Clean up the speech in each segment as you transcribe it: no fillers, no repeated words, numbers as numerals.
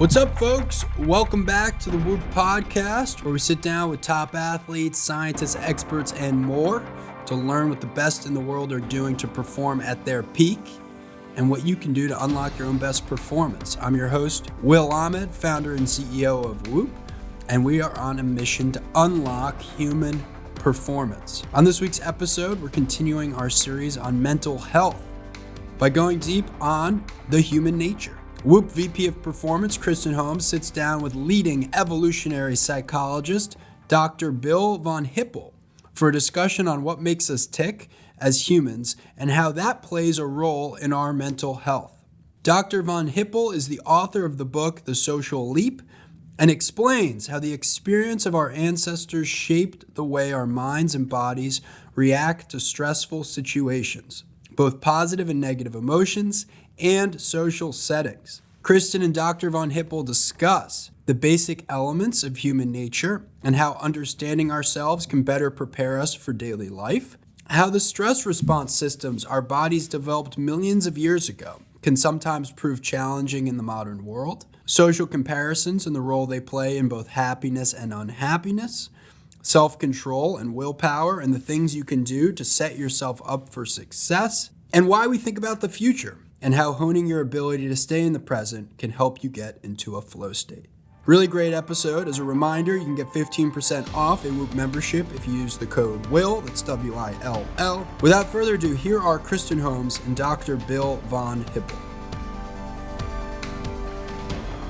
What's up, folks? Welcome back to the Whoop Podcast, where we sit down with top athletes, scientists, experts, and more to learn what the best in the world are doing to perform at their peak and what you can do to unlock your own best performance. I'm your host, Will Ahmed, founder and CEO of Whoop, and we are on a mission to unlock human performance. On this week's episode, we're continuing our series on mental health by going deep on the human nature. Whoop VP of Performance, Kristen Holmes, sits down with leading evolutionary psychologist, Dr. Bill Von Hippel, for a discussion on what makes us tick as humans and how that plays a role in our mental health. Dr. Von Hippel is the author of the book, The Social Leap, and explains how the experience of our ancestors shaped the way our minds and bodies react to stressful situations, both positive and negative emotions, and social settings. Kristen and Dr. Von Hippel discuss the basic elements of human nature and how understanding ourselves can better prepare us for daily life, how the stress response systems our bodies developed millions of years ago can sometimes prove challenging in the modern world, social comparisons and the role they play in both happiness and unhappiness, self-control and willpower and the things you can do to set yourself up for success, and why we think about the future and how honing your ability to stay in the present can help you get into a flow state. Really great episode. As a reminder, you can get 15% off a Whoop membership if you use the code WILL, that's W-I-L-L. Without further ado, here are Kristen Holmes and Dr. Bill Von Hippel.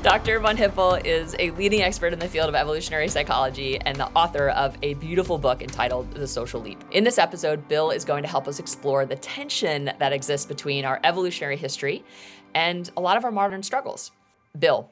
Dr. Von Hippel is a leading expert in the field of evolutionary psychology and the author of a beautiful book entitled The Social Leap. In this episode, Bill is going to help us explore the tension that exists between our evolutionary history and a lot of our modern struggles. Bill,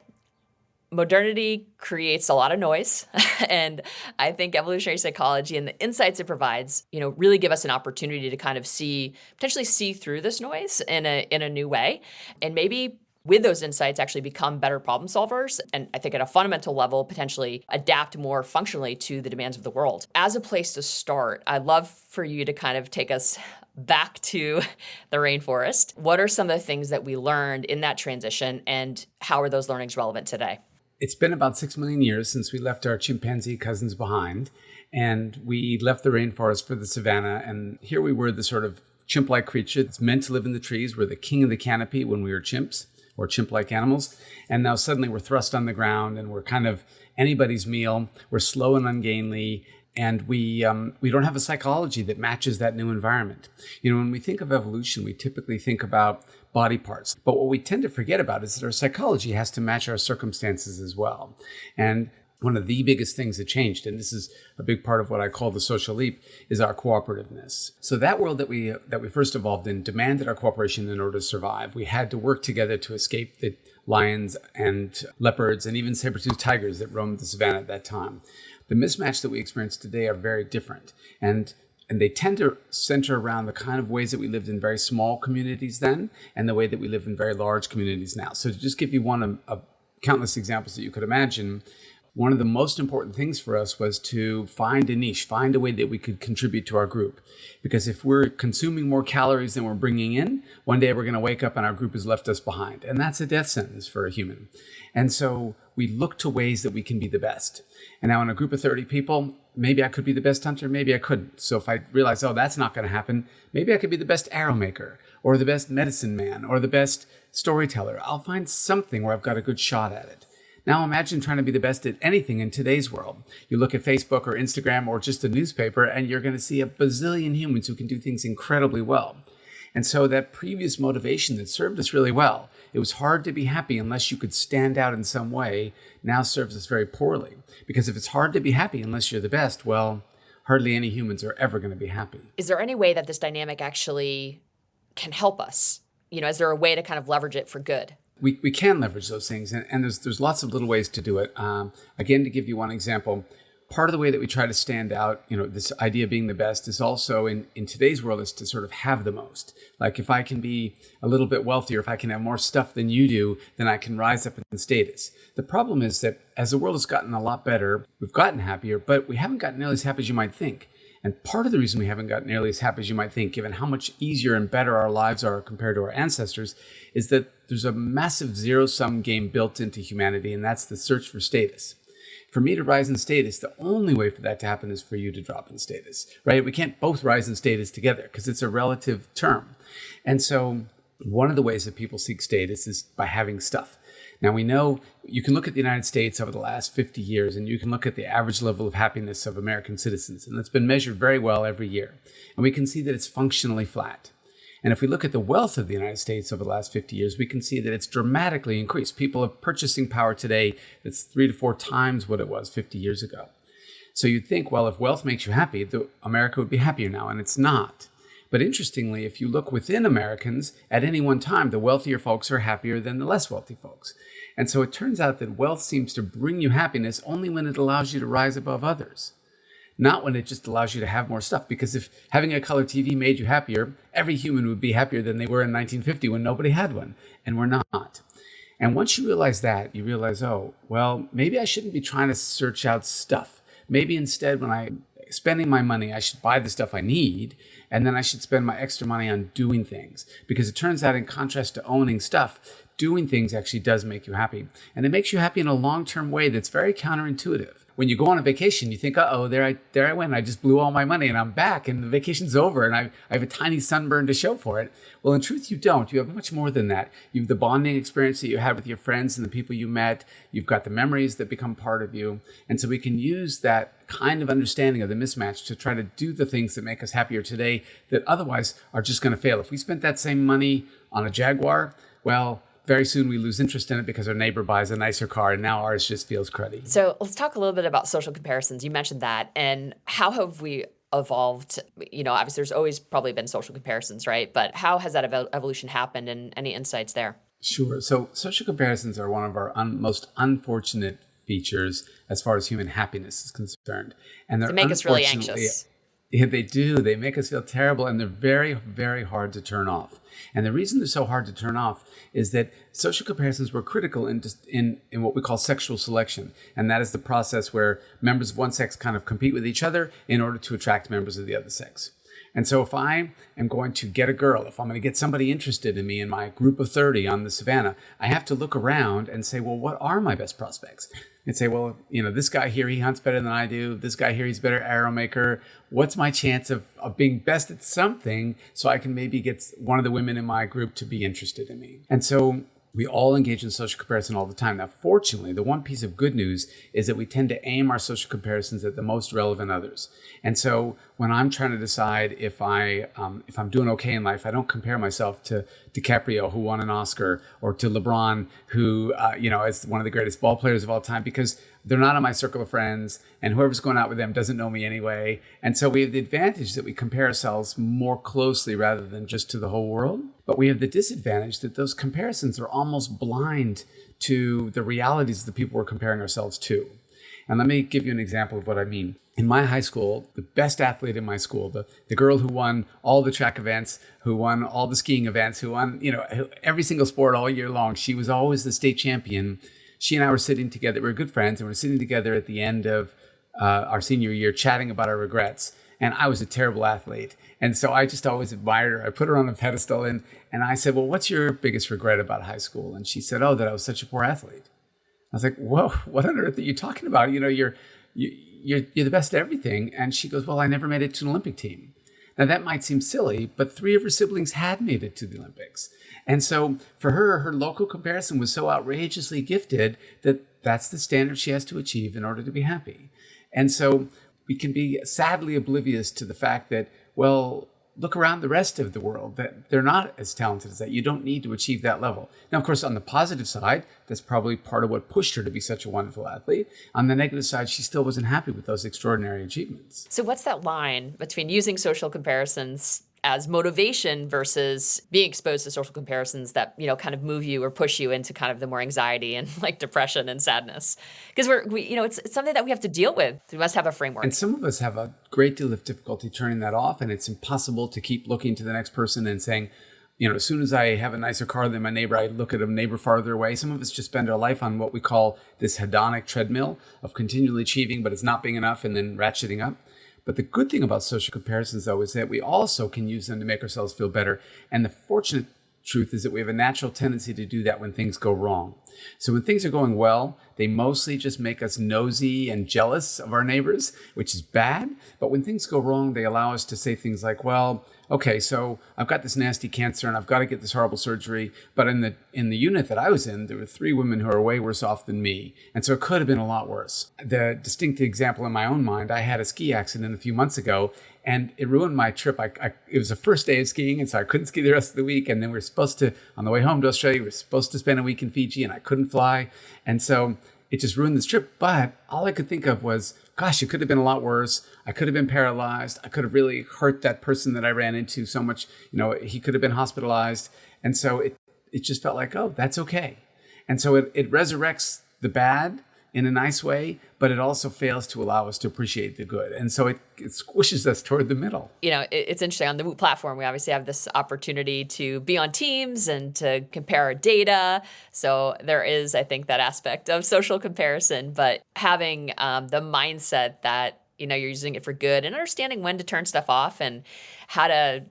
modernity creates a lot of noise, and I think evolutionary psychology and the insights it provides, really give us an opportunity to kind of potentially see through this noise in a new way, and maybe with those insights actually become better problem solvers, and I think at a fundamental level, potentially adapt more functionally to the demands of the world. As a place to start, I'd love for you to kind of take us back to the rainforest. What are some of the things that we learned in that transition, and how are those learnings relevant today? It's been about 6 million years since we left our chimpanzee cousins behind, and we left the rainforest for the savanna, and here we were, the sort of chimp-like creature that's meant to live in the trees. We're the king of the canopy when we were chimps, or chimp-like animals, and now suddenly we're thrust on the ground and we're kind of anybody's meal. We're slow and ungainly, and we don't have a psychology that matches that new environment. When we think of evolution, we typically think about body parts, but what we tend to forget about is that our psychology has to match our circumstances as well. And one of the biggest things that changed, and this is a big part of what I call the social leap, is our cooperativeness. So that world that we first evolved in demanded our cooperation in order to survive. We had to work together to escape the lions and leopards and even saber-toothed tigers that roamed the savannah at that time. The mismatch that we experience today are very different, and they tend to center around the kind of ways that we lived in very small communities then and the way that we live in very large communities now. So to just give you one of countless examples that you could imagine, one of the most important things for us was to find a niche, find a way that we could contribute to our group. Because if we're consuming more calories than we're bringing in, one day we're going to wake up and our group has left us behind. And that's a death sentence for a human. And so we look to ways that we can be the best. And now in a group of 30 people, maybe I could be the best hunter, maybe I couldn't. So if I realize, that's not going to happen, maybe I could be the best arrow maker or the best medicine man or the best storyteller. I'll find something where I've got a good shot at it. Now imagine trying to be the best at anything in today's world. You look at Facebook or Instagram or just a newspaper, and you're going to see a bazillion humans who can do things incredibly well. And so that previous motivation that served us really well, it was hard to be happy unless you could stand out in some way, now serves us very poorly. Because if it's hard to be happy unless you're the best, well, hardly any humans are ever going to be happy. Is there any way that this dynamic actually can help us? Is there a way to kind of leverage it for good? We can leverage those things, and there's lots of little ways to do it. Again, to give you one example, part of the way that we try to stand out, this idea of being the best is also in today's world is to sort of have the most. Like if I can be a little bit wealthier, if I can have more stuff than you do, then I can rise up in status. The problem is that as the world has gotten a lot better, we've gotten happier, but we haven't gotten nearly as happy as you might think. And part of the reason we haven't gotten nearly as happy as you might think, given how much easier and better our lives are compared to our ancestors, is that there's a massive zero-sum game built into humanity, and that's the search for status. For me to rise in status, the only way for that to happen is for you to drop in status, right? We can't both rise in status together because it's a relative term. And so one of the ways that people seek status is by having stuff. Now, we know you can look at the United States over the last 50 years, and you can look at the average level of happiness of American citizens, and it's been measured very well every year. And we can see that it's functionally flat. And if we look at the wealth of the United States over the last 50 years, we can see that it's dramatically increased. People have purchasing power today that's 3 to 4 times what it was 50 years ago. So you'd think, well, if wealth makes you happy, America would be happier now, and it's not. But interestingly, if you look within Americans, at any one time, the wealthier folks are happier than the less wealthy folks. And so it turns out that wealth seems to bring you happiness only when it allows you to rise above others, not when it just allows you to have more stuff. Because if having a color TV made you happier, every human would be happier than they were in 1950 when nobody had one, and we're not. And once you realize that, you realize, oh, well, maybe I shouldn't be trying to search out stuff. Maybe instead, when I'm spending my money, I should buy the stuff I need, and then I should spend my extra money on doing things. Because it turns out, in contrast to owning stuff, doing things actually does make you happy. And it makes you happy in a long-term way that's very counterintuitive. When you go on a vacation, you think, uh-oh, there I went. I just blew all my money and I'm back and the vacation's over and I have a tiny sunburn to show for it. Well, in truth, you don't. You have much more than that. You have the bonding experience that you had with your friends and the people you met. You've got the memories that become part of you. And so we can use that kind of understanding of the mismatch to try to do the things that make us happier today that otherwise are just going to fail. If we spent that same money on a Jaguar, well, very soon we lose interest in it because our neighbor buys a nicer car and now ours just feels cruddy. So let's talk a little bit about social comparisons. You mentioned that. And how have we evolved? You know, obviously there's always probably been social comparisons, right? But how has that evolution happened, and any insights there? Sure. So social comparisons are one of our most unfortunate features as far as human happiness is concerned. And they make us really anxious. Yeah, they do. They make us feel terrible, and they're very, very hard to turn off. And the reason they're so hard to turn off is that social comparisons were critical in what we call sexual selection. And that is the process where members of one sex kind of compete with each other in order to attract members of the other sex. And so if I am going to get a girl, if I'm going to get somebody interested in me in my group of 30 on the savannah, I have to look around and say, well, what are my best prospects? And say, well, you know, this guy here, he hunts better than I do. This guy here, he's a better arrow maker. What's my chance of being best at something so I can maybe get one of the women in my group to be interested in me? And so we all engage in social comparison all the time. Now, fortunately, the one piece of good news is that we tend to aim our social comparisons at the most relevant others. And so when I'm trying to decide if I'm doing okay in life, I don't compare myself to DiCaprio, who won an Oscar, or to LeBron, who is one of the greatest ball players of all time, because they're not in my circle of friends, and whoever's going out with them doesn't know me anyway. And so we have the advantage that we compare ourselves more closely rather than just to the whole world. But we have the disadvantage that those comparisons are almost blind to the realities of the people we're comparing ourselves to. And let me give you an example of what I mean. In my high school, the best athlete in my school, the girl who won all the track events, who won all the skiing events, who won every single sport all year long, she was always the state champion. She and I were sitting together. We were good friends, and we were sitting together at the end of our senior year chatting about our regrets. And I was a terrible athlete. And so I just always admired her. I put her on a pedestal, and I said, well, what's your biggest regret about high school? And she said, oh, that I was such a poor athlete. I was like, whoa, what on earth are you talking about? You're the best at everything. And she goes, well, I never made it to an Olympic team. Now, that might seem silly, but 3 of her siblings had made it to the Olympics. And so for her, her local comparison was so outrageously gifted that that's the standard she has to achieve in order to be happy. And so we can be sadly oblivious to the fact that, well, look around the rest of the world, that they're not as talented as that. You don't need to achieve that level. Now, of course, on the positive side, that's probably part of what pushed her to be such a wonderful athlete. On the negative side, she still wasn't happy with those extraordinary achievements. So what's that line between using social comparisons as motivation versus being exposed to social comparisons that, kind of move you or push you into kind of the more anxiety and like depression and sadness? Because it's something that we have to deal with. We must have a framework. And some of us have a great deal of difficulty turning that off, and it's impossible to keep looking to the next person and saying, as soon as I have a nicer car than my neighbor, I look at a neighbor farther away. Some of us just spend our life on what we call this hedonic treadmill of continually achieving, but it's not being enough, and then ratcheting up. But the good thing about social comparisons, though, is that we also can use them to make ourselves feel better. And the fortunate truth is that we have a natural tendency to do that when things go wrong. So when things are going well, they mostly just make us nosy and jealous of our neighbors, which is bad. But when things go wrong, they allow us to say things like, well, okay, so I've got this nasty cancer and I've got to get this horrible surgery. But in the unit that I was in, there were 3 women who are way worse off than me. And so it could have been a lot worse. The distinct example in my own mind, I had a ski accident a few months ago, and it ruined my trip. It was the first day of skiing, and so I couldn't ski the rest of the week. And then we were supposed to, on the way home to Australia, we were supposed to spend a week in Fiji, and I couldn't fly. And so it just ruined this trip. But all I could think of was, gosh, it could have been a lot worse. I could have been paralyzed. I could have really hurt that person that I ran into so much. He could have been hospitalized. And so it just felt like, oh, that's okay. And so it resurrects the bad in a nice way, but it also fails to allow us to appreciate the good. And so it squishes us toward the middle. It's interesting. On the Woot platform, we obviously have this opportunity to be on teams and to compare our data. So there is, I think, that aspect of social comparison, but having the mindset that, you're using it for good and understanding when to turn stuff off and how to,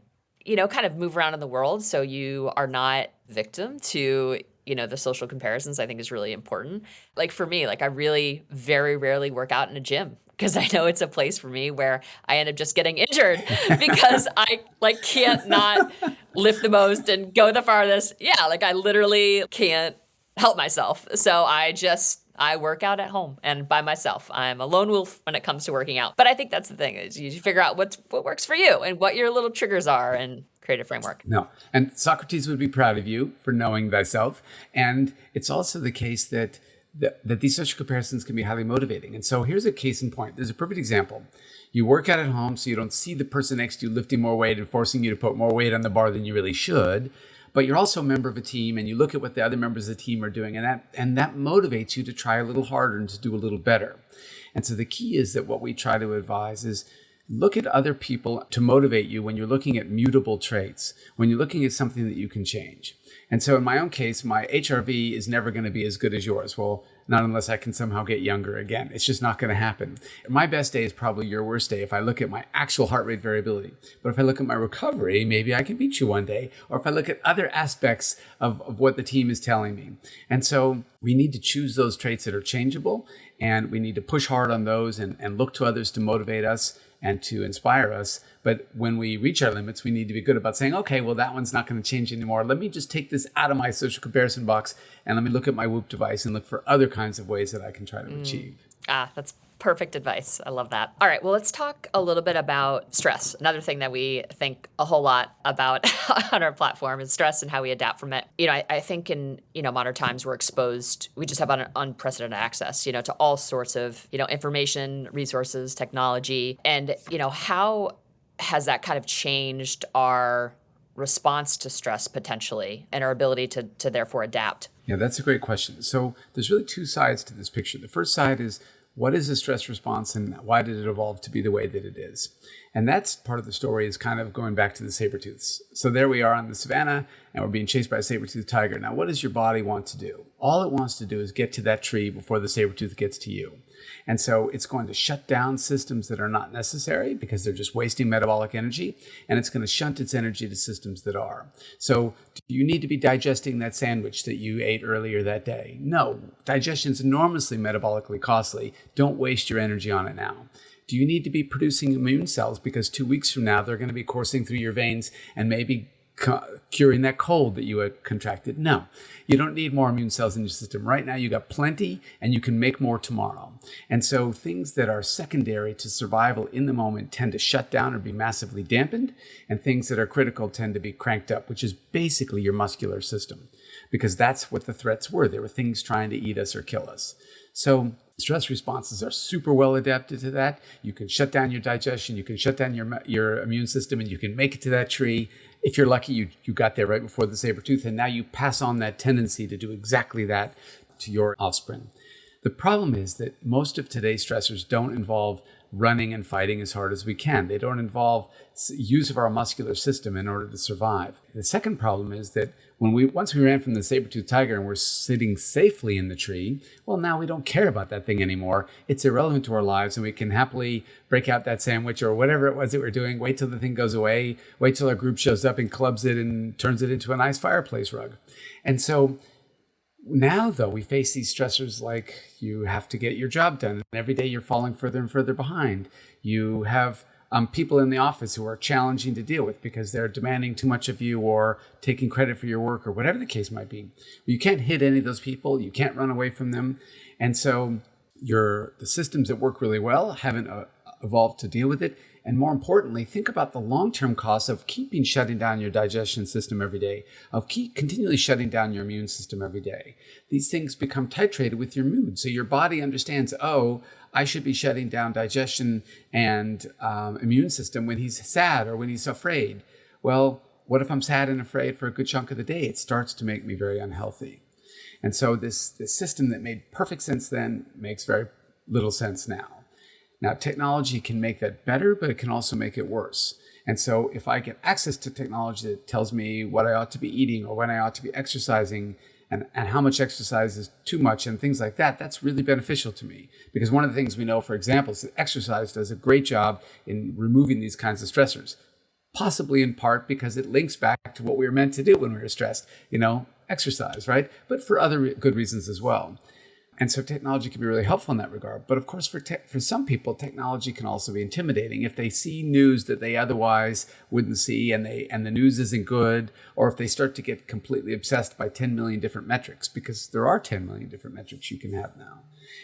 kind of move around in the world so you are not victim to the social comparisons, I think is really important. Like for me, I really very rarely work out in a gym because I know it's a place for me where I end up just getting injured because I can't not lift the most and go the farthest. Yeah, I literally can't help myself. So I work out at home and by myself. I'm a lone wolf when it comes to working out. But I think that's the thing is you figure out what works for you and what your little triggers are and create a framework. No. And Socrates would be proud of you for knowing thyself. And it's also the case that these social comparisons can be highly motivating. And so here's a case in point. There's a perfect example. You work out at home so you don't see the person next to you lifting more weight and forcing you to put more weight on the bar than you really should. But you're also a member of a team and you look at what the other members of the team are doing and that motivates you to try a little harder and to do a little better. And so the key is that what we try to advise is look at other people to motivate you when you're looking at mutable traits, when you're looking at something that you can change. And so in my own case, my HRV is never going to be as good as yours. Well, not unless I can somehow get younger again. It's just not going to happen. My best day is probably your worst day if I look at my actual heart rate variability. But if I look at my recovery, maybe I can beat you one day. Or if I look at other aspects of what the team is telling me. And so we need to choose those traits that are changeable. And we need to push hard on those and look to others to motivate us and to inspire us. But when we reach our limits, we need to be good about saying, okay, well, that one's not going to change anymore. Let me just take this out of my social comparison box and let me look at my Whoop device and look for other kinds of ways that I can try to achieve. That's perfect advice. I love that. All right, well, let's talk a little bit about stress. Another thing that we think a whole lot about on our platform is stress and how we adapt from it. I think in, modern times we're exposed, we just have unprecedented access, to all sorts of, information, resources, technology. And, how has that kind of changed our response to stress potentially and our ability to therefore adapt? Yeah, that's a great question. So there's really 2 sides to this picture. The first side is, what is the stress response and why did it evolve to be the way that it is? And that's part of the story is kind of going back to the saber-tooths. So there we are on the savannah and we're being chased by a saber-toothed tiger. Now, what does your body want to do? All it wants to do is get to that tree before the saber-tooth gets to you. And so it's going to shut down systems that are not necessary because they're just wasting metabolic energy. And it's going to shunt its energy to systems that are. So do you need to be digesting that sandwich that you ate earlier that day? No. Digestion is enormously metabolically costly. Don't waste your energy on it now. Do you need to be producing immune cells because 2 weeks from now they're going to be coursing through your veins and maybe curing that cold that you had contracted? No, you don't need more immune cells in your system. Right now, you got plenty and you can make more tomorrow. And so things that are secondary to survival in the moment tend to shut down or be massively dampened. And things that are critical tend to be cranked up, which is basically your muscular system, because that's what the threats were. There were things trying to eat us or kill us. So stress responses are super well adapted to that. You can shut down your digestion, you can shut down your immune system, and you can make it to that tree. If you're lucky, you got there right before the saber-tooth, and now you pass on that tendency to do exactly that to your offspring. The problem is that most of today's stressors don't involve running and fighting as hard as we can. They don't involve use of our muscular system in order to survive. The second problem is that Once we ran from the saber-toothed tiger and we're sitting safely in the tree, well, now we don't care about that thing anymore. It's irrelevant to our lives, and we can happily break out that sandwich or whatever it was that we're doing, wait till the thing goes away, wait till our group shows up and clubs it and turns it into a nice fireplace rug. And so now, though, we face these stressors like you have to get your job done, and every day you're falling further and further behind. You have people in the office who are challenging to deal with because they're demanding too much of you or taking credit for your work or whatever the case might be. You can't hit any of those people. You can't run away from them. And so the systems that work really well haven't evolved to deal with it. And more importantly, think about the long-term costs of shutting down your digestion system every day, of continually shutting down your immune system every day. These things become titrated with your mood. So your body understands, oh, I should be shutting down digestion and immune system when he's sad or when he's afraid. Well, what if I'm sad and afraid for a good chunk of the day? It starts to make me very unhealthy. And so this system that made perfect sense then makes very little sense now. Now, technology can make that better, but it can also make it worse. And so if I get access to technology that tells me what I ought to be eating or when I ought to be exercising and how much exercise is too much and things like that, that's really beneficial to me. Because one of the things we know, for example, is that exercise does a great job in removing these kinds of stressors, possibly in part because it links back to what we were meant to do when we were stressed, exercise, right? But for other good reasons as well. And so technology can be really helpful in that regard. But of course, for some people, technology can also be intimidating. If they see news that they otherwise wouldn't see and the news isn't good, or if they start to get completely obsessed by 10 million different metrics, because there are 10 million different metrics you can have now.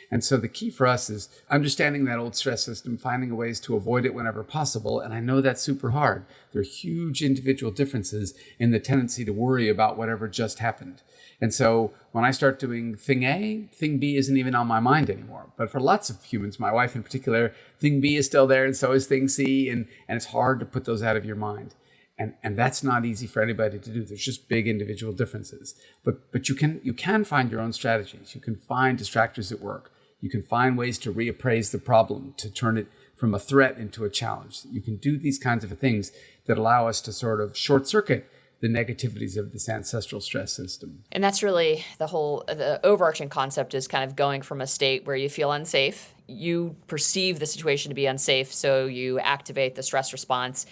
And so the key for us is understanding that old stress system, finding ways to avoid it whenever possible. And I know that's super hard. There are huge individual differences in the tendency to worry about whatever just happened. And so when I start doing thing A, thing B isn't even on my mind anymore. But for lots of humans, my wife in particular, thing B is still there and so is thing C. And it's hard to put those out of your mind. And that's not easy for anybody to do. There's just big individual differences. But you can find your own strategies. You can find distractors that work. You can find ways to reappraise the problem, to turn it from a threat into a challenge. You can do these kinds of things that allow us to sort of short circuit the negativities of this ancestral stress system. And that's really the overarching concept is kind of going from a state where you feel unsafe. You perceive the situation to be unsafe, so you activate the stress response.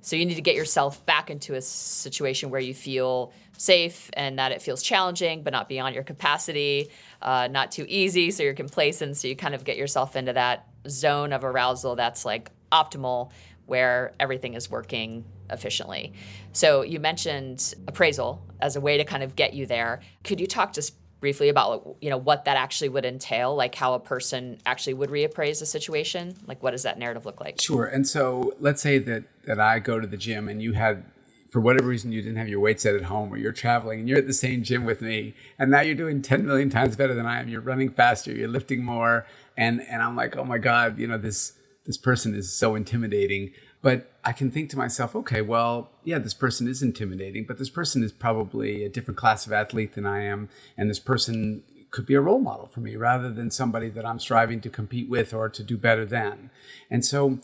So you need to get yourself back into a situation where you feel safe and that it feels challenging, but not beyond your capacity, not too easy, so you're complacent. So you kind of get yourself into that zone of arousal that's like optimal, where everything is working efficiently. So you mentioned appraisal as a way to kind of get you there. Could you talk just briefly about what that actually would entail, like how a person actually would reappraise a situation? Like what does that narrative look like? Sure. And so let's say that I go to the gym and you had, for whatever reason, you didn't have your weight set at home, or you're traveling and you're at the same gym with me, and now you're doing 10 million times better than I am. You're running faster, you're lifting more. And I'm like, oh my God, this person is so intimidating. But I can think to myself, okay, well, yeah, this person is intimidating, but this person is probably a different class of athlete than I am. And this person could be a role model for me rather than somebody that I'm striving to compete with or to do better than. And so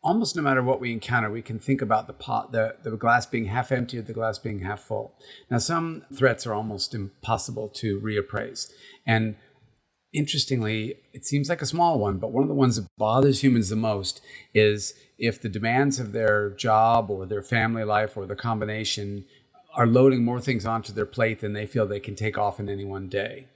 almost no matter what we encounter, we can think about the glass being half empty or the glass being half full. Now, some threats are almost impossible to reappraise. And interestingly, it seems like a small one, but one of the ones that bothers humans the most is if the demands of their job or their family life or the combination are loading more things onto their plate than they feel they can take off in any one day.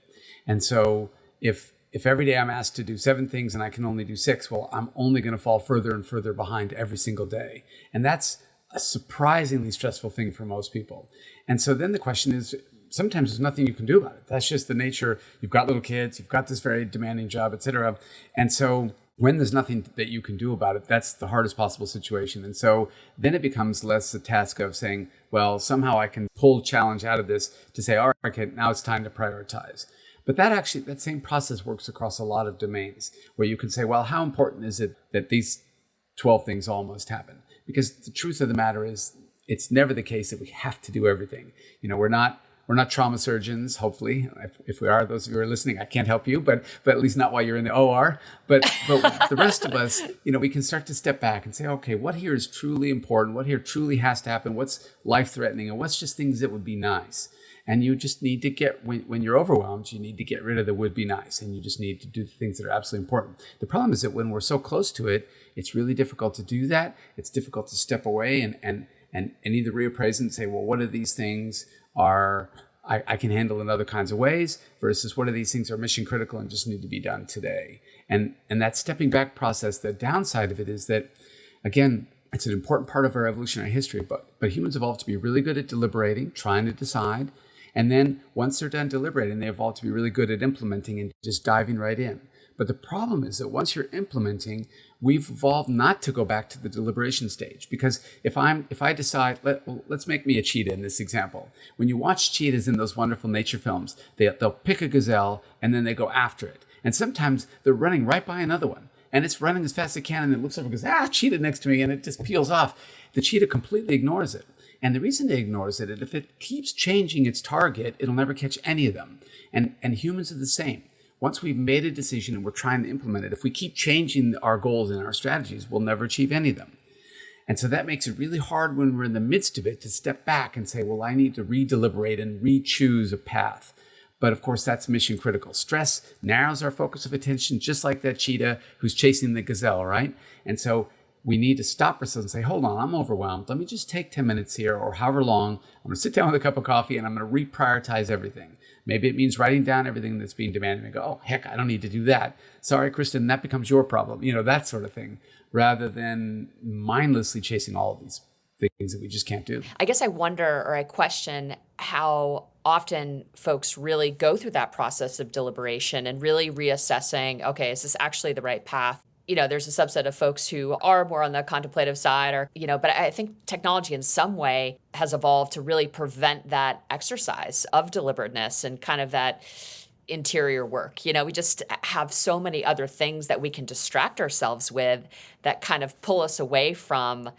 And so if every day I'm asked to do 7 things and I can only do 6, well, I'm only going to fall further and further behind every single day. And that's a surprisingly stressful thing for most people. And so then the question is, sometimes there's nothing you can do about it. That's just the nature. You've got little kids, you've got this very demanding job, et cetera. And so when there's nothing that you can do about it, that's the hardest possible situation. And so then it becomes less a task of saying, well, somehow I can pull challenge out of this to say, all right, okay, now it's time to prioritize. But that same process works across a lot of domains where you can say, well, how important is it that these 12 things all must happen? Because the truth of the matter is, it's never the case that we have to do everything. We're not We're not trauma surgeons, hopefully. If we are, those of you who are listening, I can't help you, but at least not while you're in the OR. But the rest of us, we can start to step back and say, okay, what here is truly important? What here truly has to happen? What's life-threatening? And what's just things that would be nice? And you just need to get, when you're overwhelmed, you need to get rid of the would be nice, and you just need to do the things that are absolutely important. The problem is that when we're so close to it, it's really difficult to do that. It's difficult to step away and either reappraise and say, well, what are these things I can handle in other kinds of ways versus what are these things are mission critical and just need to be done today. And that stepping back process, the downside of it is that, again, it's an important part of our evolutionary history, but humans evolved to be really good at deliberating, trying to decide. And then once they're done deliberating, they evolved to be really good at implementing and just diving right in. But the problem is that once you're implementing, we've evolved not to go back to the deliberation stage. Because if I decide, let's make me a cheetah in this example. When you watch cheetahs in those wonderful nature films, they'll pick a gazelle and then they go after it. And sometimes they're running right by another one. And it's running as fast as it can, and it looks over and goes, cheetah next to me, and it just peels off. The cheetah completely ignores it. And the reason it ignores it is if it keeps changing its target, it'll never catch any of them. And humans are the same. Once we've made a decision and we're trying to implement it, if we keep changing our goals and our strategies, we'll never achieve any of them. And so that makes it really hard when we're in the midst of it to step back and say, well, I need to re-deliberate and re-choose a path. But of course, that's mission critical. Stress narrows our focus of attention, just like that cheetah who's chasing the gazelle, right? And so we need to stop ourselves and say, hold on, I'm overwhelmed. Let me just take 10 minutes here or however long. I'm going to sit down with a cup of coffee and I'm going to reprioritize everything. Maybe it means writing down everything that's being demanded and go, oh, heck, I don't need to do that. Sorry, Kristen, that becomes your problem. That sort of thing, rather than mindlessly chasing all of these things that we just can't do. I guess I wonder, or I question how often folks really go through that process of deliberation and really reassessing, okay, is this actually the right path? There's a subset of folks who are more on the contemplative side but I think technology in some way has evolved to really prevent that exercise of deliberateness and kind of that interior work. We just have so many other things that we can distract ourselves with that kind of pull us away from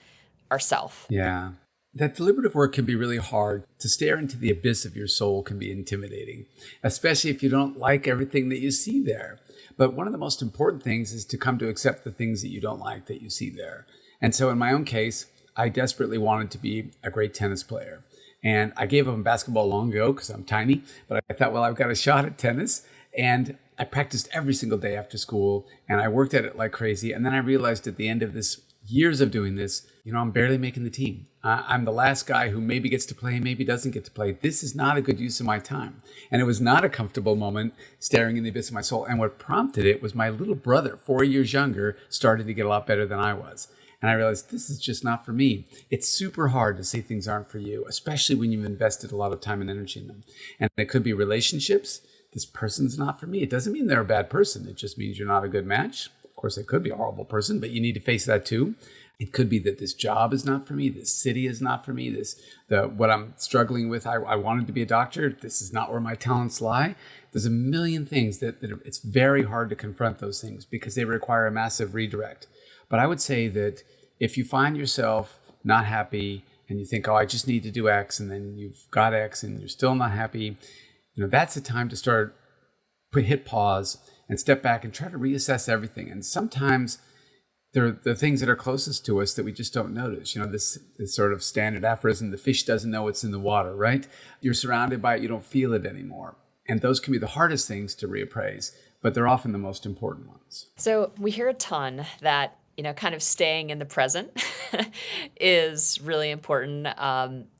ourself. Yeah. That deliberative work can be really hard. To stare into the abyss of your soul can be intimidating, especially if you don't like everything that you see there. But one of the most important things is to come to accept the things that you don't like that you see there. And so in my own case, I desperately wanted to be a great tennis player. And I gave up on basketball long ago because I'm tiny, but I thought, well, I've got a shot at tennis. And I practiced every single day after school and I worked at it like crazy. And then I realized at the end of this years of doing this, I'm barely making the team. I'm the last guy who maybe gets to play, maybe doesn't get to play. This is not a good use of my time. And it was not a comfortable moment staring in the abyss of my soul. And what prompted it was my little brother, 4 years younger, started to get a lot better than I was. And I realized this is just not for me. It's super hard to say things aren't for you, especially when you've invested a lot of time and energy in them. And it could be relationships. This person's not for me. It doesn't mean they're a bad person. It just means you're not a good match. Of course, they could be a horrible person, but you need to face that too. It could be that this job is not for me. This city is not for me. What I'm struggling with. I wanted to be a doctor. This is not where my talents lie. There's a million things that it's very hard to confront those things because they require a massive redirect. But I would say that if you find yourself not happy and you think, oh, I just need to do X, and then you've got X and you're still not happy, that's the time to hit pause and step back and try to reassess everything. And sometimes they're the things that are closest to us that we just don't notice. This sort of standard aphorism, the fish doesn't know what's in the water, right? You're surrounded by it, you don't feel it anymore. And those can be the hardest things to reappraise, but they're often the most important ones. So we hear a ton that, kind of staying in the present is really important.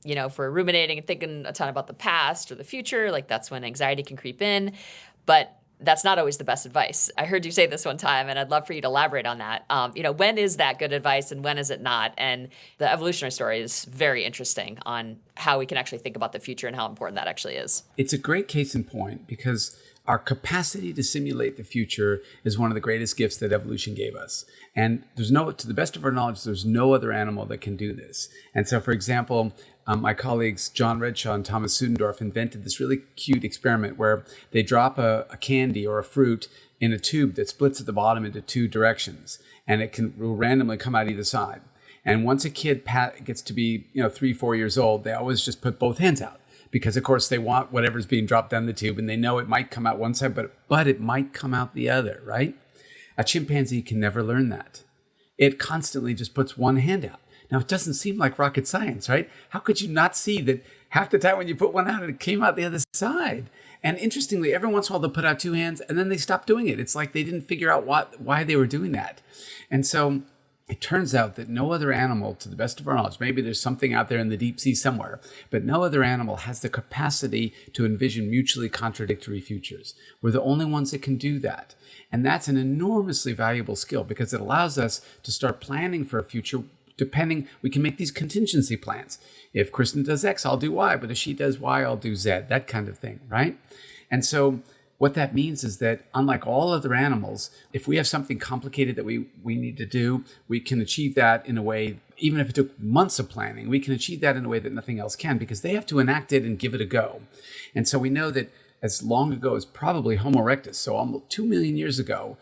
If we're ruminating and thinking a ton about the past or the future, like that's when anxiety can creep in. But that's not always the best advice. I heard you say this one time, and I'd love for you to elaborate on that. When is that good advice and when is it not? And the evolutionary story is very interesting on how we can actually think about the future and how important that actually is. It's a great case in point because our capacity to simulate the future is one of the greatest gifts that evolution gave us. And to the best of our knowledge, there's no other animal that can do this. And so, for example, my colleagues John Redshaw and Thomas Sudendorf invented this really cute experiment where they drop a candy or a fruit in a tube that splits at the bottom into two directions, and it will randomly come out either side. And once a kid gets to be 3-4 years old, they always just put both hands out because of course they want whatever's being dropped down the tube and they know it might come out one side, but it might come out the other, right? A chimpanzee can never learn that. It constantly just puts one hand out. Now, it doesn't seem like rocket science, right? How could you not see that half the time when you put one out, it came out the other side? And interestingly, every once in a while they'll put out two hands and then they stop doing it. It's like they didn't figure out why they were doing that. And so it turns out that no other animal, to the best of our knowledge, maybe there's something out there in the deep sea somewhere, but no other animal has the capacity to envision mutually contradictory futures. We're the only ones that can do that. And that's an enormously valuable skill because it allows us to start planning for a future. We can make these contingency plans. If Kristen does X, I'll do Y, but if she does Y, I'll do Z, that kind of thing, right? And so what that means is that unlike all other animals, if we have something complicated that we need to do, we can achieve that in a way, even if it took months of planning, we can achieve that in a way that nothing else can because they have to enact it and give it a go. And so we know that as long ago as probably Homo erectus, so almost 2 million years ago,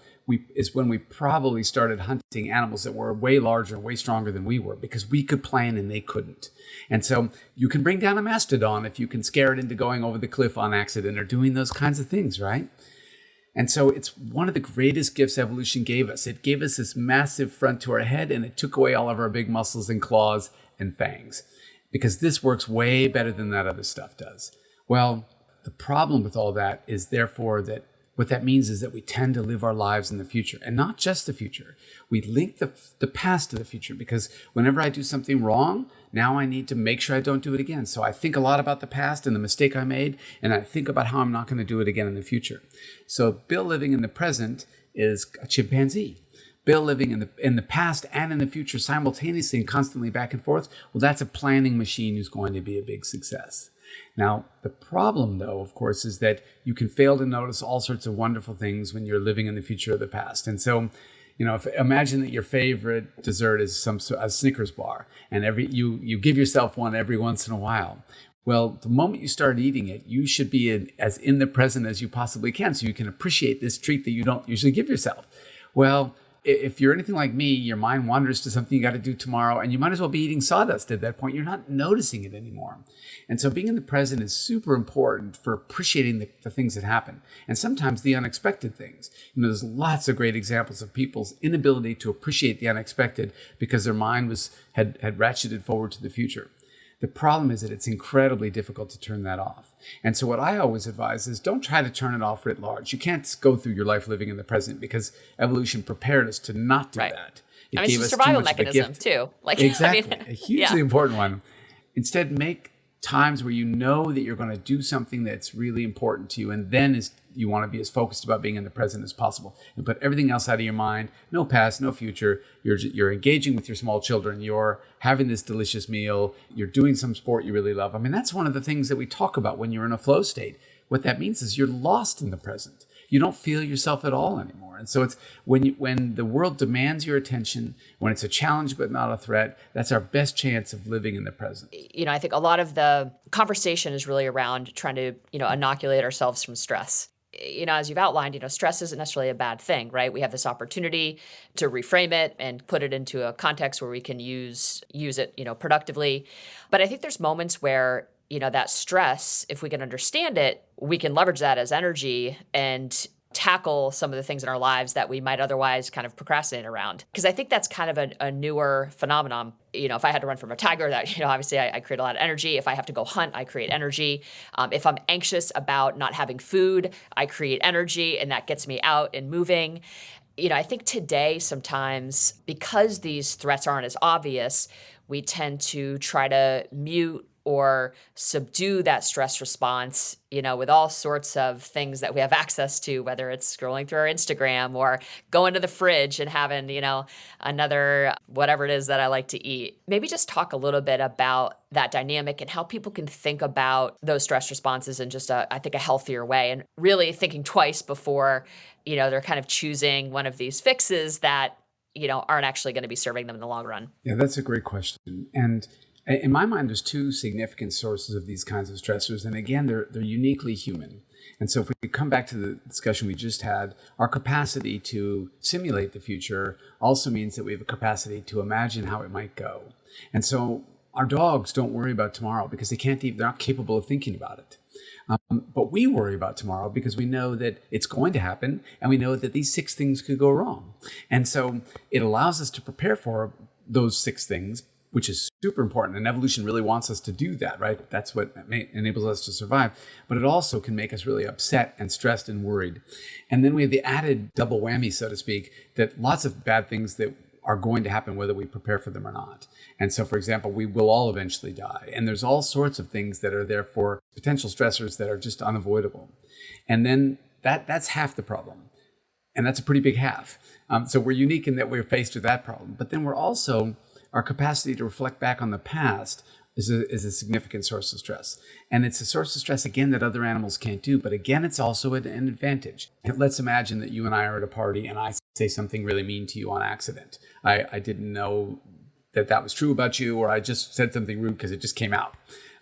is when we probably started hunting animals that were way larger and way stronger than we were because we could plan and they couldn't. And so you can bring down a mastodon if you can scare it into going over the cliff on accident or doing those kinds of things, right? And so it's one of the greatest gifts evolution gave us. It gave us this massive front to our head and it took away all of our big muscles and claws and fangs because this works way better than that other stuff does. Well, the problem with all that is therefore that what that means is that we tend to live our lives in the future and not just the future. We link the past to the future because whenever I do something wrong, now I need to make sure I don't do it again. So I think a lot about the past and the mistake I made, and I think about how I'm not going to do it again in the future. So Bill living in the present is a chimpanzee. Bill living in the past and in the future simultaneously and constantly back and forth, well, that's a planning machine who's going to be a big success. Now, the problem, though, of course, is that you can fail to notice all sorts of wonderful things when you're living in the future of the past. And so, imagine that your favorite dessert is a Snickers bar, and you give yourself one every once in a while. Well, the moment you start eating it, you should be as in the present as you possibly can so you can appreciate this treat that you don't usually give yourself. Well, if you're anything like me, your mind wanders to something you got to do tomorrow, and you might as well be eating sawdust at that point. You're not noticing it anymore. And so being in the present is super important for appreciating the things that happen, and sometimes the unexpected things. There's lots of great examples of people's inability to appreciate the unexpected because their mind had ratcheted forward to the future. The problem is that it's incredibly difficult to turn that off. And so what I always advise is don't try to turn it off writ large. You can't go through your life living in the present because evolution prepared us to not do that. It's a survival mechanism too. Exactly. A hugely important one. Instead, make times where you know that you're going to do something that's really important to you, and then you want to be as focused about being in the present as possible and put everything else out of your mind. No past, no future. You're engaging with your small children. You're having this delicious meal. You're doing some sport you really love. I mean, that's one of the things that we talk about when you're in a flow state. What that means is you're lost in the present. You don't feel yourself at all anymore. And so it's when the world demands your attention, when it's a challenge but not a threat, that's our best chance of living in the present. I think a lot of the conversation is really around trying to, inoculate ourselves from stress. As you've outlined, stress isn't necessarily a bad thing, right? We have this opportunity to reframe it and put it into a context where we can use it, productively. But I think there's moments where, that stress, if we can understand it, we can leverage that as energy and tackle some of the things in our lives that we might otherwise kind of procrastinate around. Because I think that's kind of a newer phenomenon. If I had to run from a tiger, that, obviously I create a lot of energy. If I have to go hunt, I create energy. If I'm anxious about not having food, I create energy, and that gets me out and moving. I think today sometimes, because these threats aren't as obvious, we tend to try to mute or subdue that stress response, with all sorts of things that we have access to, whether it's scrolling through our Instagram or going to the fridge and having, another whatever it is that I like to eat. Maybe just talk a little bit about that dynamic and how people can think about those stress responses in just I think a healthier way, and really thinking twice before, they're kind of choosing one of these fixes that, aren't actually going to be serving them in the long run. Yeah, that's a great question. And in my mind, there's two significant sources of these kinds of stressors. And again, they're uniquely human. And so if we come back to the discussion we just had, our capacity to simulate the future also means that we have a capacity to imagine how it might go. And so Our dogs don't worry about tomorrow because they're not capable of thinking about it. But we worry about tomorrow because we know that it's going to happen, and we know that these 6 things could go wrong. And so it allows us to prepare for those 6 things, which is super important. And evolution really wants us to do that, right? That's what enables us to survive. But it also can make us really upset and stressed and worried. And then we have the added double whammy, so to speak, that lots of bad things that are going to happen whether we prepare for them or not. And so, for example, we will all eventually die. And there's all sorts of things that are there for potential stressors that are just unavoidable. And then that's half the problem. And that's a pretty big half. So we're unique in that we're faced with that problem. But then we're also, our capacity to reflect back on the past is a significant source of stress. And it's a source of stress, again, that other animals can't do. But again, it's also an advantage. Let's imagine that you and I are at a party and I say something really mean to you on accident. I didn't know that was true about you, or I just said something rude because it just came out.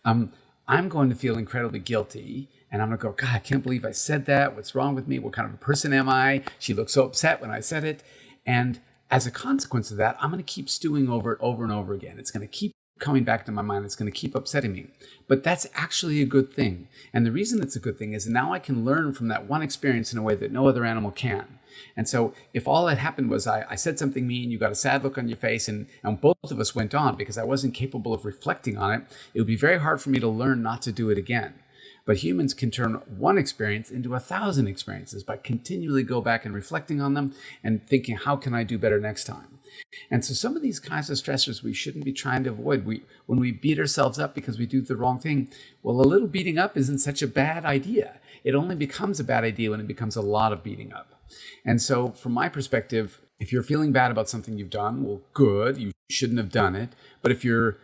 I'm going to feel incredibly guilty. And I'm going to go, God, I can't believe I said that. What's wrong with me? What kind of a person am I? She looked so upset when I said it. And as a consequence of that, I'm going to keep stewing over it over and over again. It's going to keep coming back to my mind. It's going to keep upsetting me. But that's actually a good thing. And the reason it's a good thing is now I can learn from that one experience in a way that no other animal can. And so if all that happened was I said something mean, you got a sad look on your face, and both of us went on because I wasn't capable of reflecting on it, it would be very hard for me to learn not to do it again. But humans can turn one experience into 1,000 experiences by continually go back and reflecting on them and thinking, how can I do better next time? And so some of these kinds of stressors we shouldn't be trying to avoid. When we beat ourselves up because we do the wrong thing, well, a little beating up isn't such a bad idea. It only becomes a bad idea when it becomes a lot of beating up. And so from my perspective, if you're feeling bad about something you've done, well, good, you shouldn't have done it. But if you're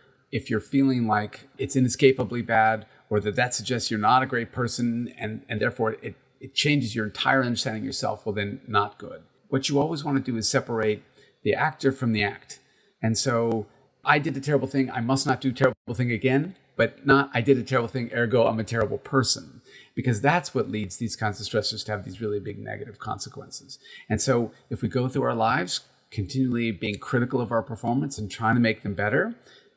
feeling like it's inescapably bad, or that suggests you're not a great person, and therefore it changes your entire understanding of yourself, well, then not good. What you always want to do is separate the actor from the act. And so I did a terrible thing, I must not do a terrible thing again, but not I did a terrible thing, ergo I'm a terrible person. Because that's what leads these kinds of stressors to have these really big negative consequences. And so if we go through our lives continually being critical of our performance and trying to make them better,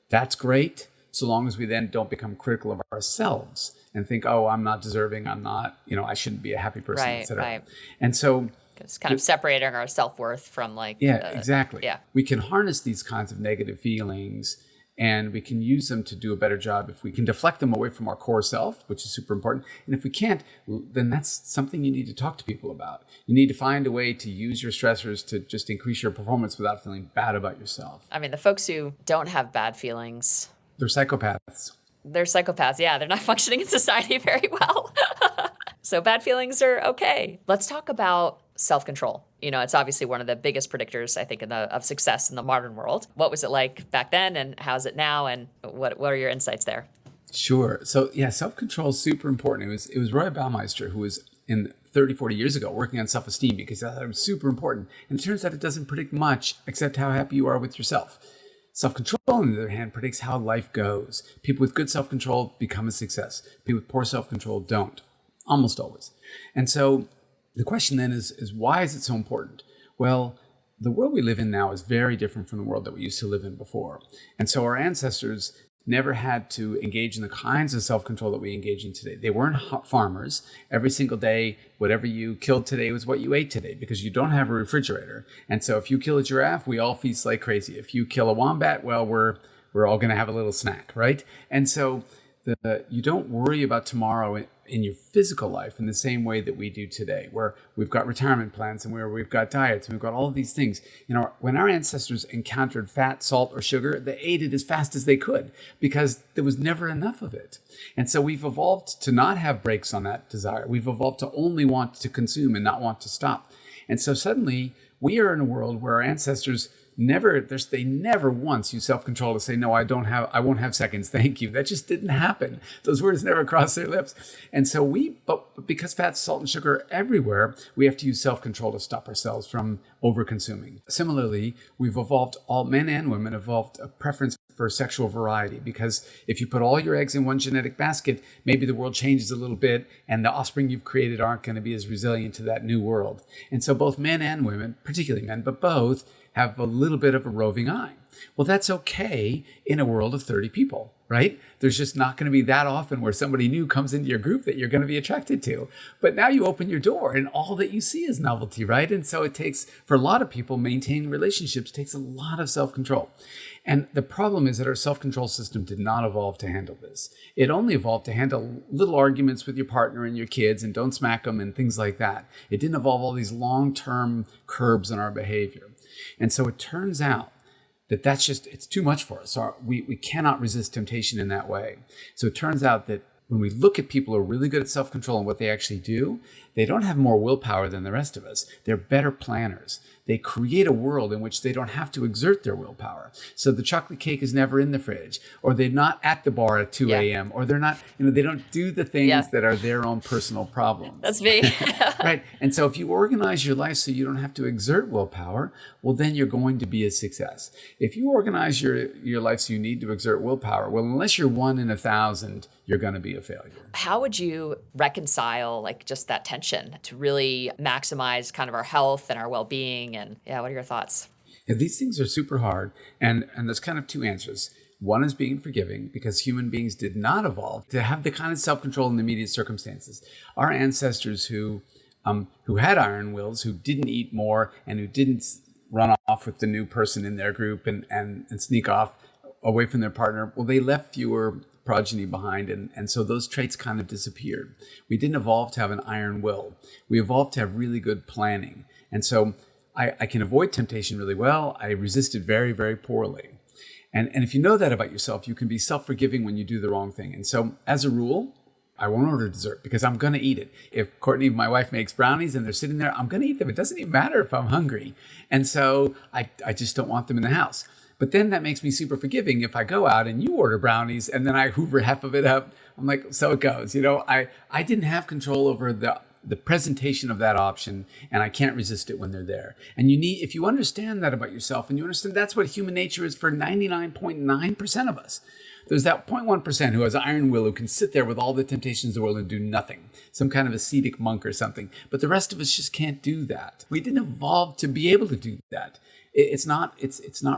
that's great, so long as we then don't become critical of ourselves and think, oh, I'm not deserving, I'm not, I shouldn't be a happy person, right, etc. Right. And so it's kind of separating our self-worth from exactly. Yeah. We can harness these kinds of negative feelings, and we can use them to do a better job if we can deflect them away from our core self, which is super important. And if we can't, then that's something you need to talk to people about. You need to find a way to use your stressors to just increase your performance without feeling bad about yourself. I mean, the folks who don't have bad feelings, they're psychopaths. They're psychopaths. Yeah, they're not functioning in society very well. So bad feelings are okay. Let's talk about self-control. It's obviously one of the biggest predictors, I think, of success in the modern world. What was it like back then, and how's it now, and what are your insights there? Sure. So yeah, self-control is super important. It was Roy Baumeister who was in 30, 40 years ago working on self-esteem because that was super important. And it turns out it doesn't predict much except how happy you are with yourself. Self-control, on the other hand, predicts how life goes. People with good self-control become a success. People with poor self-control don't, almost always. And so the question then is why is it so important? Well, the world we live in now is very different from the world that we used to live in before. And so our ancestors never had to engage in the kinds of self-control that we engage in today. They weren't farmers. Every single day, whatever you killed today was what you ate today because you don't have a refrigerator. And so if you kill a giraffe, we all feast like crazy. If you kill a wombat, well, we're all going to have a little snack, right? And so you don't worry about tomorrow in your physical life in the same way that we do today, where we've got retirement plans and where we've got diets and we've got all of these things. When our ancestors encountered fat, salt, or sugar, they ate it as fast as they could because there was never enough of it. And so we've evolved to not have brakes on that desire. We've evolved to only want to consume and not want to stop. And so suddenly we are in a world where our ancestors they never once used self-control to say, no, I won't have seconds. Thank you. That just didn't happen. Those words never crossed their lips. And so but because fat, salt, and sugar are everywhere, we have to use self-control to stop ourselves from over-consuming. Similarly, all men and women evolved a preference for sexual variety, because if you put all your eggs in one genetic basket, maybe the world changes a little bit and the offspring you've created aren't going to be as resilient to that new world. And so both men and women, particularly men, but both, have a little bit of a roving eye. Well, that's okay in a world of 30 people, right? There's just not going to be that often where somebody new comes into your group that you're going to be attracted to. But now you open your door and all that you see is novelty, right? And so it takes, for a lot of people, maintaining relationships takes a lot of self-control. And the problem is that our self-control system did not evolve to handle this. It only evolved to handle little arguments with your partner and your kids and don't smack them and things like that. It didn't evolve all these long-term curbs on our behavior. And so it turns out that that's just, it's too much for us. We cannot resist temptation in that way. So it turns out that when we look at people who are really good at self-control and what they actually do, they don't have more willpower than the rest of us. They're better planners. They create a world in which they don't have to exert their willpower. So the chocolate cake is never in the fridge, or they're not at the bar at 2 a.m., or they're not, they don't do the things that are their own personal problems. That's me. Right. And so if you organize your life so you don't have to exert willpower, well, then you're going to be a success. If you organize your life so you need to exert willpower, well, unless you're 1 in 1,000, you're going to be a failure. How would you reconcile just that tension to really maximize kind of our health and our well-being? And what are your thoughts? Yeah, these things are super hard. And there's kind of two answers. One is being forgiving, because human beings did not evolve to have the kind of self-control in the immediate circumstances. Our ancestors who had iron wills, who didn't eat more and who didn't run off with the new person in their group and sneak off away from their partner, well, they left fewer progeny behind. And so those traits kind of disappeared. We didn't evolve to have an iron will. We evolved to have really good planning. And so I can avoid temptation really well. I resist it very, very poorly. And if you know that about yourself, you can be self-forgiving when you do the wrong thing. And so as a rule, I won't order dessert because I'm going to eat it. If Courtney, my wife, makes brownies and they're sitting there, I'm going to eat them. It doesn't even matter if I'm hungry. And so I just don't want them in the house. But then that makes me super forgiving if I go out and you order brownies and then I hoover half of it up. I'm like, so it goes. I didn't have control over the presentation of that option, and I can't resist it when they're there. And if you understand that about yourself, and you understand that's what human nature is for 99.9% of us. There's that 0.1% who has iron will, who can sit there with all the temptations of the world and do nothing. Some kind of ascetic monk or something. But the rest of us just can't do that. We didn't evolve to be able to do that. It's not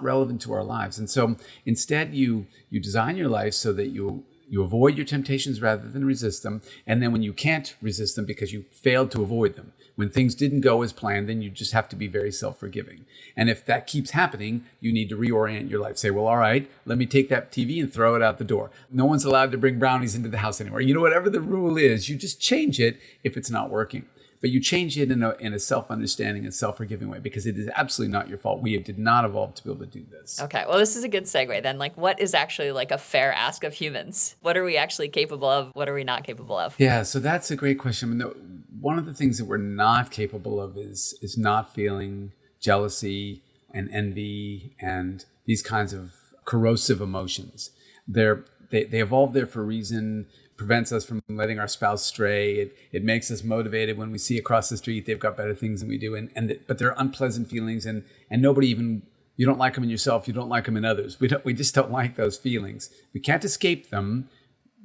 relevant to our lives. And so instead you design your life so that you avoid your temptations rather than resist them. And then when you can't resist them because you failed to avoid them, when things didn't go as planned, then you just have to be very self-forgiving. And if that keeps happening, you need to reorient your life. Say, well, all right, let me take that TV and throw it out the door. No one's allowed to bring brownies into the house anymore. Whatever the rule is, you just change it if it's not working. But you change it in a self-understanding and self-forgiving way, because it is absolutely not your fault. We did not evolve to be able to do this. Okay, well, this is a good segue then. What is actually a fair ask of humans? What are we actually capable of? What are we not capable of? Yeah, so that's a great question. One of the things that we're not capable of is not feeling jealousy and envy and these kinds of corrosive emotions. They evolved there for a reason. Prevents us from letting our spouse stray. It makes us motivated when we see across the street they've got better things than we do, but they're unpleasant feelings, and nobody even, you don't like them in yourself, you don't like them in others. We just don't like those feelings. We can't escape them.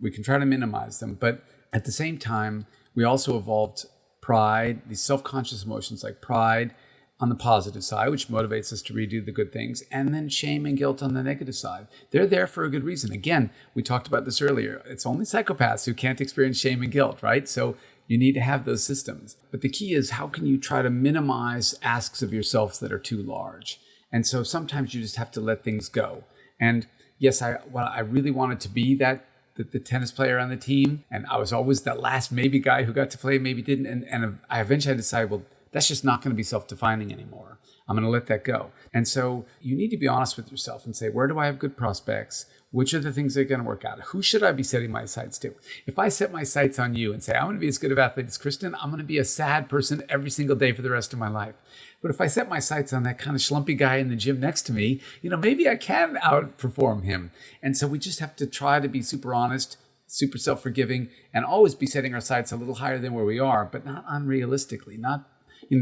We can try to minimize them, but at the same time, we also evolved pride, these self-conscious emotions like pride on the positive side, which motivates us to redo the good things, and then shame and guilt on the negative side. They're there for a good reason. Again, we talked about this earlier. It's only psychopaths who can't experience shame and guilt, right? So you need to have those systems. But the key is, how can you try to minimize asks of yourself that are too large? And so sometimes you just have to let things go. And yes, I really wanted to be the tennis player on the team, and I was always that last maybe guy who got to play, maybe didn't. And I eventually decided, well, that's just not going to be self-defining anymore. I'm going to let that go. And so you need to be honest with yourself and say, where do I have good prospects? Which are the things that are going to work out? Who should I be setting my sights to? If I set my sights on you and say, I'm going to be as good of an athlete as Kristen, I'm going to be a sad person every single day for the rest of my life. But if I set my sights on that kind of schlumpy guy in the gym next to me, maybe I can outperform him. And so we just have to try to be super honest, super self-forgiving, and always be setting our sights a little higher than where we are, but not unrealistically,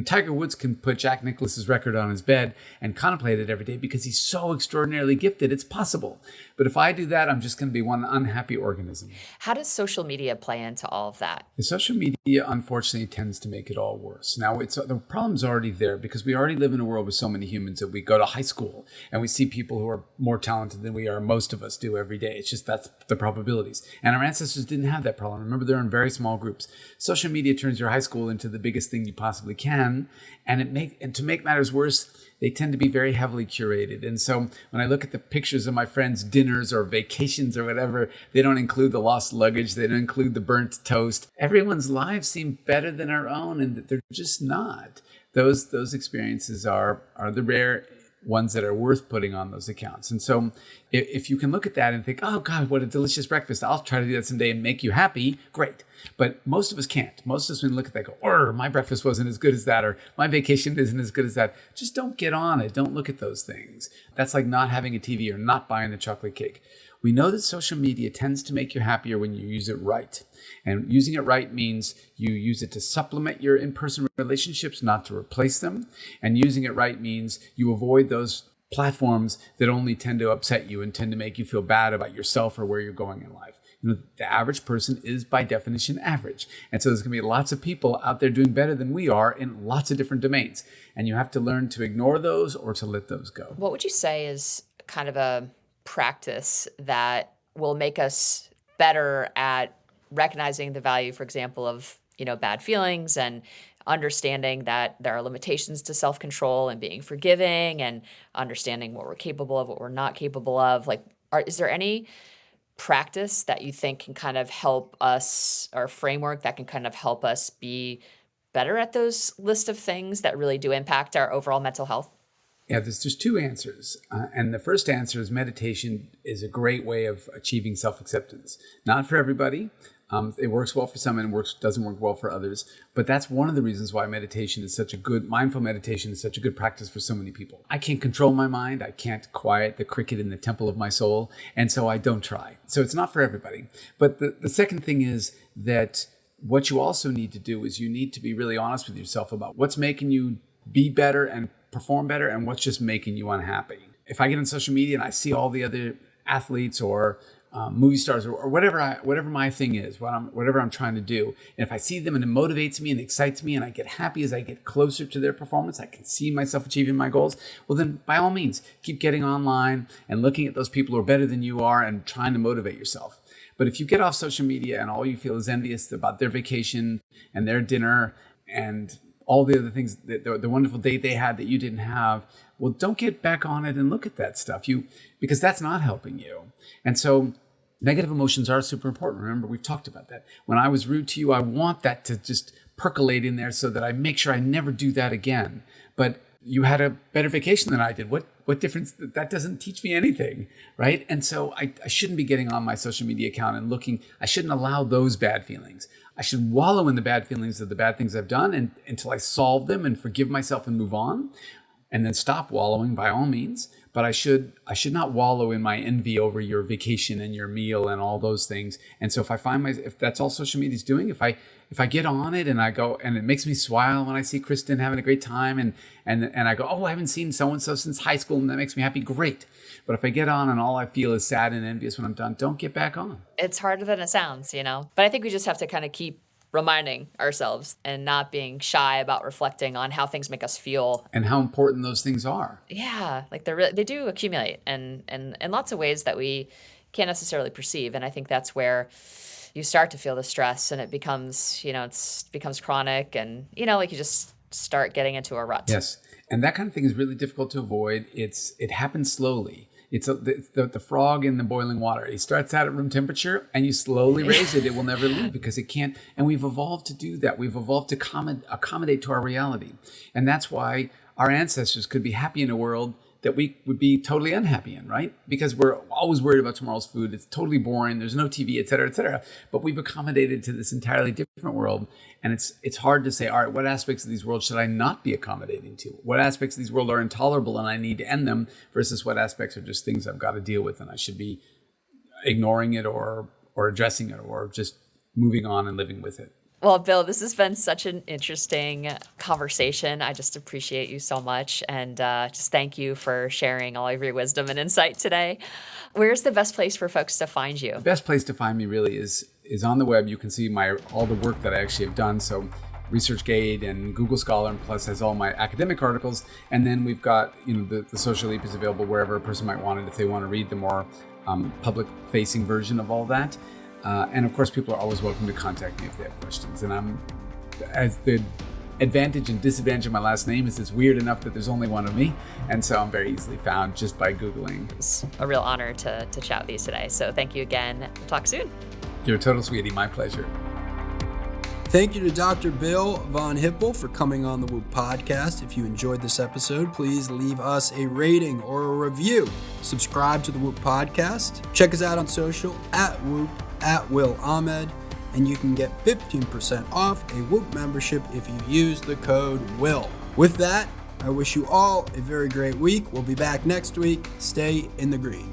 Tiger Woods can put Jack Nicklaus's record on his bed and contemplate it every day because he's so extraordinarily gifted. It's possible. But if I do that, I'm just going to be one unhappy organism. How does social media play into all of that? The social media, unfortunately, tends to make it all worse. Now, the problem's already there because we already live in a world with so many humans that we go to high school and we see people who are more talented than we are. Most of us do every day. It's just that's the probabilities. And our ancestors didn't have that problem. Remember, they're in very small groups. Social media turns your high school into the biggest thing you possibly can. And to make matters worse, they tend to be very heavily curated. And so when I look at the pictures of my friends' dinners or vacations or whatever, they don't include the lost luggage. They don't include the burnt toast. Everyone's lives seem better than our own, and they're just not. Those experiences are the rare ones that are worth putting on those accounts. And so if you can look at that and think, oh God, what a delicious breakfast. I'll try to do that someday and make you happy. Great. But most of us can't. Most of us, when we look at that, go, my breakfast wasn't as good as that, or my vacation isn't as good as that. Just don't get on it. Don't look at those things. That's like not having a TV or not buying the chocolate cake. We know that social media tends to make you happier when you use it right. And using it right means you use it to supplement your in-person relationships, not to replace them. And using it right means you avoid those platforms that only tend to upset you and tend to make you feel bad about yourself or where you're going in life. The average person is by definition average. And so there's going to be lots of people out there doing better than we are in lots of different domains. And you have to learn to ignore those or to let those go. What would you say is kind of a practice that will make us better at recognizing the value, for example, of, bad feelings and understanding that there are limitations to self-control and being forgiving and understanding what we're capable of, what we're not capable of? Is there any practice that you think can kind of help us, or framework that can kind of help us be better at those list of things that really do impact our overall mental health? Yeah, there's two answers. And the first answer is meditation is a great way of achieving self-acceptance. Not for everybody. It works well for some and doesn't work well for others. But that's one of the reasons why mindful meditation is such a good practice for so many people. I can't control my mind. I can't quiet the cricket in the temple of my soul. And so I don't try. So it's not for everybody. But the second thing is that what you also need to do is you need to be really honest with yourself about what's making you be better and perform better and what's just making you unhappy. If I get on social media and I see all the other athletes or movie stars or whatever my thing is, whatever I'm trying to do, and if I see them and it motivates me and excites me and I get happy as I get closer to their performance, I can see myself achieving my goals, well then by all means, keep getting online and looking at those people who are better than you are and trying to motivate yourself. But if you get off social media and all you feel is envious about their vacation and their dinner and all the other things, the wonderful date they had that you didn't have, well, don't get back on it and look at that stuff, because that's not helping you. And so negative emotions are super important. Remember, we've talked about that. When I was rude to you, I want that to just percolate in there so that I make sure I never do that again. But you had a better vacation than I did. What difference? That doesn't teach me anything, right? And so I shouldn't be getting on my social media account and looking. I shouldn't allow those bad feelings. I should wallow in the bad feelings of the bad things I've done until I solve them and forgive myself and move on, and then stop wallowing by all means. But I should not wallow in my envy over your vacation and your meal and all those things. And so if that's all social media is doing, if I get on it and I go and it makes me smile when I see Kristen having a great time and I go, I haven't seen so and so since high school and that makes me happy, great. But if I get on and all I feel is sad and envious when I'm done, don't get back on. It's harder than it sounds, But I think we just have to kind of keep reminding ourselves and not being shy about reflecting on how things make us feel and how important those things are. Yeah, they do accumulate and in lots of ways that we can't necessarily perceive. And I think that's where you start to feel the stress and it becomes, it becomes chronic and, you just start getting into a rut. Yes. And that kind of thing is really difficult to avoid. It happens slowly. It's the frog in the boiling water. It starts out at room temperature and you slowly raise it. It will never leave because it can't. And we've evolved to do that. We've evolved to accommodate to our reality. And that's why our ancestors could be happy in a world that we would be totally unhappy in, right? Because we're always worried about tomorrow's food. It's totally boring. There's no TV, et cetera, et cetera. But we've accommodated to this entirely different world. And it's hard to say, all right, what aspects of these worlds should I not be accommodating to? What aspects of these worlds are intolerable and I need to end them versus what aspects are just things I've got to deal with and I should be ignoring it or addressing it or just moving on and living with it. Well, Bill, this has been such an interesting conversation. I just appreciate you so much. And just thank you for sharing all of your wisdom and insight today. Where's the best place for folks to find you? The best place to find me really is on the web. You can see all the work that I actually have done. So ResearchGate and Google Scholar, and plus has all my academic articles. And then we've got, the Social Leap is available wherever a person might want it if they want to read the more public-facing version of all that. And of course, people are always welcome to contact me if they have questions. And as the advantage and disadvantage of my last name is it's weird enough that there's only one of me. And so I'm very easily found just by Googling. It's a real honor to chat with you today. So thank you again. We'll talk soon. You're a total sweetie. My pleasure. Thank you to Dr. Bill Von Hippel for coming on the Whoop podcast. If you enjoyed this episode, please leave us a rating or a review. Subscribe to the Whoop podcast. Check us out on social @Whoop, @Will Ahmed, and you can get 15% off a Whoop membership if you use the code WILL. With that, I wish you all a very great week. We'll be back next week. Stay in the green.